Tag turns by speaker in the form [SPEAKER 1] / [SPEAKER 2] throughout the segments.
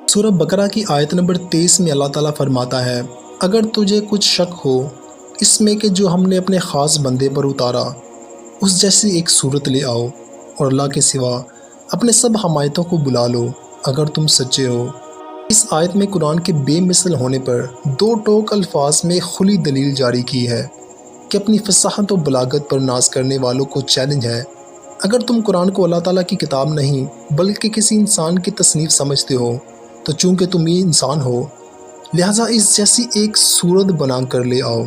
[SPEAKER 1] سورہ بقرہ کی آیت نمبر 23 میں اللہ تعالیٰ فرماتا ہے، اگر تجھے کچھ شک ہو اس میں کہ جو ہم نے اپنے خاص بندے پر اتارا اس جیسی ایک صورت لے آؤ اور اللہ کے سوا اپنے سب حمایتوں کو بلا لو اگر تم سچے ہو۔ اس آیت میں قرآن کے بے مثل ہونے پر دو ٹوک الفاظ میں کھلی دلیل جاری کی ہے کہ اپنی فصاحت و بلاغت پر ناز کرنے والوں کو چیلنج ہے، اگر تم قرآن کو اللہ تعالیٰ کی کتاب نہیں بلکہ کسی انسان کی تصنیف سمجھتے ہو تو چونکہ تم یہ انسان ہو لہٰذا اس جیسی ایک صورت بنا کر لے آؤ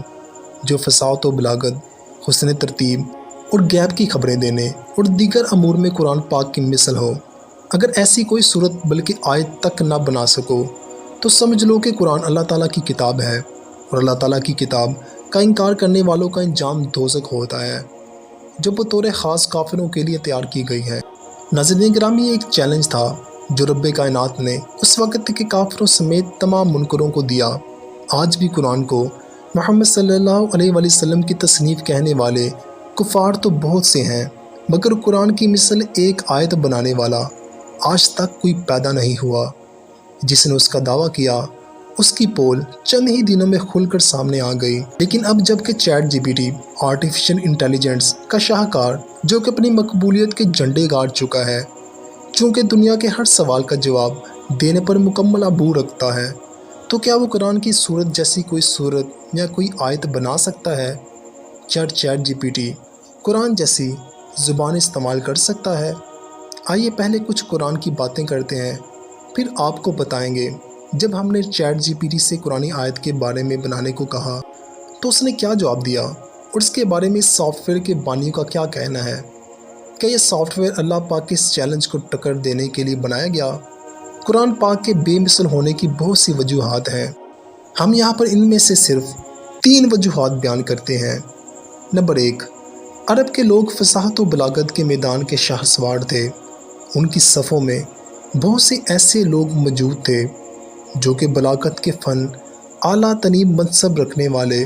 [SPEAKER 1] جو فصاحت و بلاغت، حسن ترتیب اور غیب کی خبریں دینے اور دیگر امور میں قرآن پاک کی مثل ہو۔ اگر ایسی کوئی صورت بلکہ آیت تک نہ بنا سکو تو سمجھ لو کہ قرآن اللہ تعالیٰ کی کتاب ہے، اور اللہ تعالیٰ کی کتاب کا انکار کرنے والوں کا انجام دوزخ ہوتا ہے جو بطور خاص کافروں کے لیے تیار کی گئی ہے۔ ناظرین گرامی، یہ ایک چیلنج تھا جو رب کائنات نے اس وقت کے کافروں سمیت تمام منکروں کو دیا۔ آج بھی قرآن کو محمد صلی اللہ علیہ وآلہ وسلم کی تصنیف کہنے والے کفار تو بہت سے ہیں، مگر قرآن کی مثل ایک آیت بنانے والا آج تک کوئی پیدا نہیں ہوا۔ جس نے اس کا دعویٰ کیا اس کی پول چند ہی دنوں میں کھل کر سامنے آ گئی، لیکن اب جب کہ Chat G P T artificial intelligence کا شاہکار جو کہ اپنی مقبولیت کے جھنڈے گاڑ چکا ہے، چونکہ دنیا کے ہر سوال کا جواب دینے پر مکمل عبور رکھتا ہے، تو کیا وہ قرآن کی صورت جیسی کوئی صورت یا کوئی آیت بنا سکتا ہے؟ چیٹ جی پی ٹی قرآن جیسی زبان استعمال کر سکتا ہے؟ آئیے پہلے کچھ قرآن کی باتیں کرتے ہیں، پھر آپ کو بتائیں گے جب ہم نے چیٹ جی پی ٹی سے قرآن آیت کے بارے میں بنانے کو کہا تو اس نے کیا جواب دیا، اور اس کے بارے میں اس سافٹ ویئر کے بانیوں کا کیا کہنا ہے۔ کیا یہ سافٹ ویئر اللہ پاک کے اس چیلنج کو ٹکر دینے کے لیے بنایا گیا؟ قرآن پاک کے بے مثل ہونے کی بہت سی وجوہات ہیں، ہم یہاں پر ان میں سے صرف 3 وجوہات بیان کرتے ہیں۔ نمبر 1، عرب کے لوگ فصاحت و بلاغت کے میدان کے شاہ سوار تھے۔ ان کی صفوں میں بہت سے ایسے لوگ موجود تھے جو کہ بلاغت کے فن، اعلیٰ ترین منصب رکھنے والے،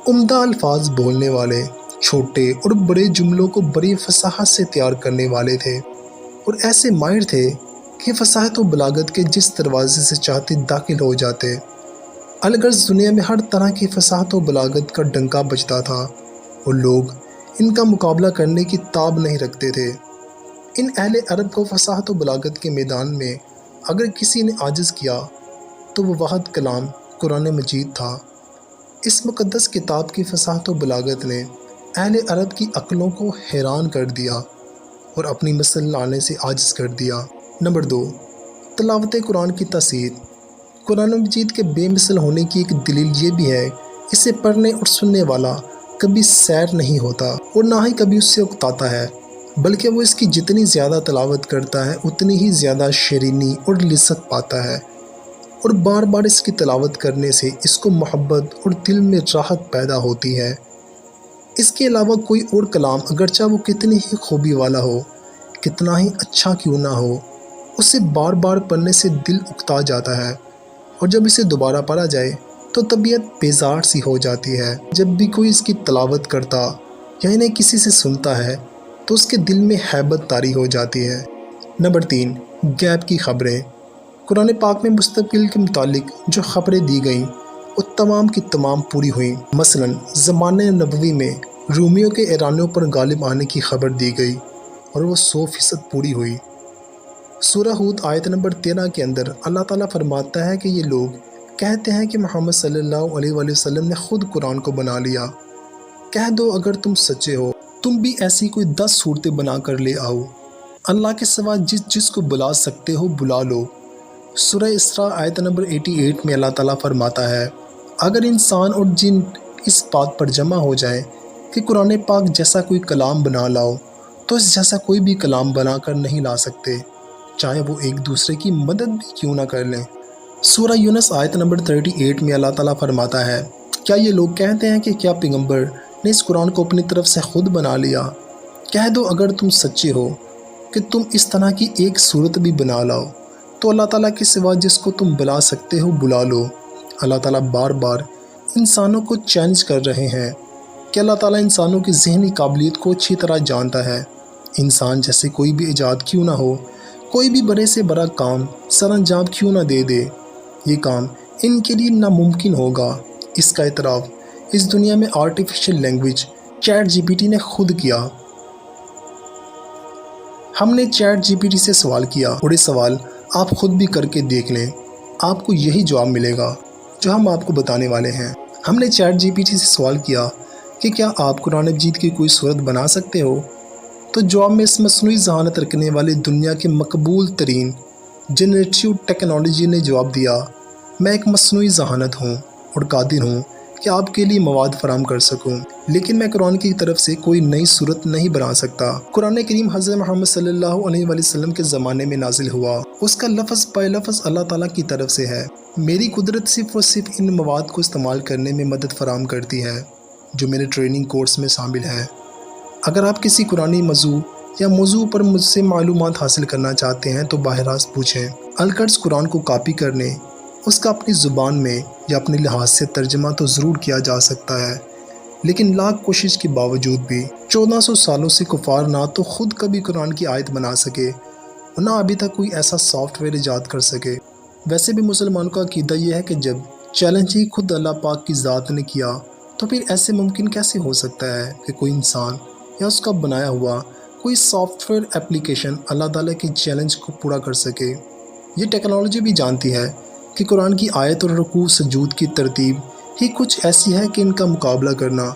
[SPEAKER 1] عمدہ الفاظ بولنے والے، چھوٹے اور بڑے جملوں کو بڑی فصاحت سے تیار کرنے والے تھے، اور ایسے ماہر تھے کہ فصاحت و بلاغت کے جس دروازے سے چاہتے داخل ہو جاتے۔ الغرض دنیا میں ہر طرح کی فصاحت و بلاغت کا ڈنکا بجتا تھا اور لوگ ان کا مقابلہ کرنے کی تاب نہیں رکھتے تھے۔ ان اہل عرب کو فصاحت و بلاغت کے میدان میں اگر کسی نے عاجز کیا تو وہ واحد کلام قرآن مجید تھا۔ اس مقدس کتاب کی فصاحت و بلاغت نے اہل عرب کی عقلوں کو حیران کر دیا اور اپنی مثل لانے سے عاجز کر دیا۔ نمبر 2، تلاوت قرآن کی تاثیر۔ قرآن مجید کے بے مثل ہونے کی ایک دلیل یہ بھی ہے، اسے پڑھنے اور سننے والا کبھی سیر نہیں ہوتا اور نہ ہی کبھی اس سے اکتاتا ہے، بلکہ وہ اس کی جتنی زیادہ تلاوت کرتا ہے اتنی ہی زیادہ شیرینی اور لذت پاتا ہے، اور بار بار اس کی تلاوت کرنے سے اس کو محبت اور دل میں راحت پیدا ہوتی ہے۔ اس کے علاوہ کوئی اور کلام اگرچہ وہ کتنی ہی خوبی والا ہو، کتنا ہی اچھا کیوں نہ ہو، اسے بار بار پڑھنے سے دل اکتا جاتا ہے، اور جب اسے دوبارہ پڑھا جائے تو طبیعت بیزار سی ہو جاتی ہے۔ جب بھی کوئی اس کی تلاوت کرتا یا انہیں کسی سے سنتا ہے تو اس کے دل میں ہیبت طاری ہو جاتی ہے۔ نمبر 3، غیب کی خبریں۔ قرآن پاک میں مستقبل کے متعلق جو خبریں دی گئیں وہ تمام کی تمام پوری ہوئیں۔ مثلا زمانۂ نبوی میں رومیوں کے ایرانیوں پر غالب آنے کی خبر دی گئی اور وہ 100% پوری ہوئی۔ سورہ ہود آیت نمبر 13 کے اندر اللہ تعالیٰ فرماتا ہے کہ یہ لوگ کہتے ہیں کہ محمد صلی اللہ علیہ وآلہ وسلم نے خود قرآن کو بنا لیا۔ کہہ دو اگر تم سچے ہو تم بھی ایسی کوئی 10 صورتیں بنا کر لے آؤ، اللہ کے سوا جس کو بلا سکتے ہو بلا لو۔ سورہ اسراء آیت نمبر 88 میں اللہ تعالیٰ فرماتا ہے، اگر انسان اور جن اس بات پر جمع ہو جائیں کہ قرآن پاک جیسا کوئی کلام بنا لاؤ تو اس جیسا کوئی بھی کلام بنا کر نہیں لا سکتے، چاہے وہ ایک دوسرے کی مدد بھی کیوں نہ کر لیں۔ سورہ یونس آیت نمبر 38 میں اللہ تعالیٰ فرماتا ہے، کیا یہ لوگ کہتے ہیں کہ کیا پیغمبر نے اس قرآن کو اپنی طرف سے خود بنا لیا؟ کہہ دو اگر تم سچے ہو کہ تم اس طرح کی ایک صورت بھی بنا لاؤ تو اللہ تعالیٰ کے سوا جس کو تم بلا سکتے ہو بلا لو۔ اللہ تعالیٰ بار بار انسانوں کو چیلنج کر رہے ہیں کہ اللہ تعالیٰ انسانوں کی ذہنی قابلیت کو اچھی طرح جانتا ہے۔ انسان جیسے کوئی بھی ایجاد کیوں نہ ہو، کوئی بھی بڑے سے بڑا کام سر انجام کیوں نہ دے دے، یہ کام ان کے لیے ناممکن ہوگا۔ اس کا اعتراف اس دنیا میں artificial language Chat G P T نے خود کیا۔ ہم نے چیٹ جی پی ٹی سے سوال کیا اور یہ سوال آپ خود بھی کر کے دیکھ لیں، آپ کو یہی جواب ملے گا جو ہم آپ کو بتانے والے ہیں۔ ہم نے چیٹ جی پی ٹی سے سوال کیا کہ کیا آپ قرآن مجید کی کوئی صورت بنا سکتے ہو؟ تو جواب میں اس مصنوعی ذہانت رکھنے والے دنیا کے مقبول ترین جنریٹیو ٹیکنالوجی نے جواب دیا، میں ایک مصنوعی ذہانت ہوں اور قادر ہوں کہ آپ کے لیے مواد فراہم کر سکوں، لیکن میں قرآن کی طرف سے کوئی نئی صورت نہیں بنا سکتا۔ قرآن کریم حضرت محمد صلی اللہ علیہ وآلہ وسلم کے زمانے میں نازل ہوا، اس کا لفظ بہ لفظ اللہ تعالیٰ کی طرف سے ہے۔ میری قدرت صرف اور صرف ان مواد کو استعمال کرنے میں مدد فراہم کرتی ہے جو میرے ٹریننگ کورس میں شامل ہے۔ اگر آپ کسی قرآنی موضوع یا موضوع پر مجھ سے معلومات حاصل کرنا چاہتے ہیں تو براہ راست پوچھیں۔ القدس قرآن کو کاپی کرنے، اس کا اپنی زبان میں یا اپنے لحاظ سے ترجمہ تو ضرور کیا جا سکتا ہے، لیکن لاکھ کوشش کے باوجود بھی 1400 سالوں سے کفار نہ تو خود کبھی قرآن کی آیت بنا سکے اور نہ ابھی تک کوئی ایسا سافٹ ویئر ایجاد کر سکے۔ ویسے بھی مسلمانوں کا عقیدہ یہ ہے کہ جب چیلنج ہی خود اللہ پاک کی ذات نے کیا تو پھر ایسے ممکن کیسے ہو سکتا ہے کہ کوئی انسان یا اس کا بنایا ہوا کوئی سافٹ ویئر اپلیکیشن اللہ تعالیٰ کے چیلنج کو پورا کر سکے۔ یہ ٹیکنالوجی بھی جانتی ہے کہ قرآن کی آیت اور رکوع سجود کی ترتیب ہی کچھ ایسی ہے کہ ان کا مقابلہ کرنا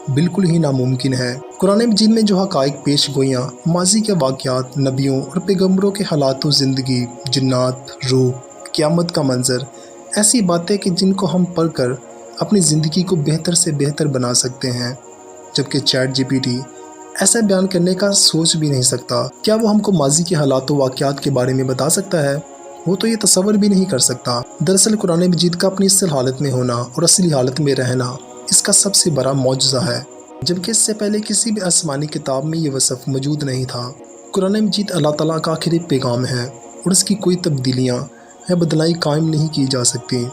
[SPEAKER 1] بالکل ہی ناممکن ہے۔ قرآن مجید میں جو حقائق پیش گوئیاں، ماضی کے واقعات، نبیوں اور پیغمبروں کے حالات و زندگی، جنات، روح، قیامت کا منظر، ایسی باتیں کہ جن کو ہم پڑھ کر اپنی زندگی کو بہتر سے بہتر بنا سکتے ہیں، جبکہ چیٹ جی پی ٹی ایسا بیان کرنے کا سوچ بھی نہیں سکتا۔ کیا وہ ہم کو ماضی کے حالات و واقعات کے بارے میں بتا سکتا ہے؟ وہ تو یہ تصور بھی نہیں کر سکتا۔ دراصل قرآن مجید کا اپنی اصل حالت میں ہونا اور اصلی حالت میں رہنا اس کا سب سے بڑا معجزہ ہے، جبکہ اس سے پہلے کسی بھی آسمانی کتاب میں یہ وصف موجود نہیں تھا۔ قرآن مجید اللہ تعالیٰ کا آخری پیغام ہے اور اس کی کوئی تبدیلیاں یا بدلائی قائم نہیں کی جا سکتی۔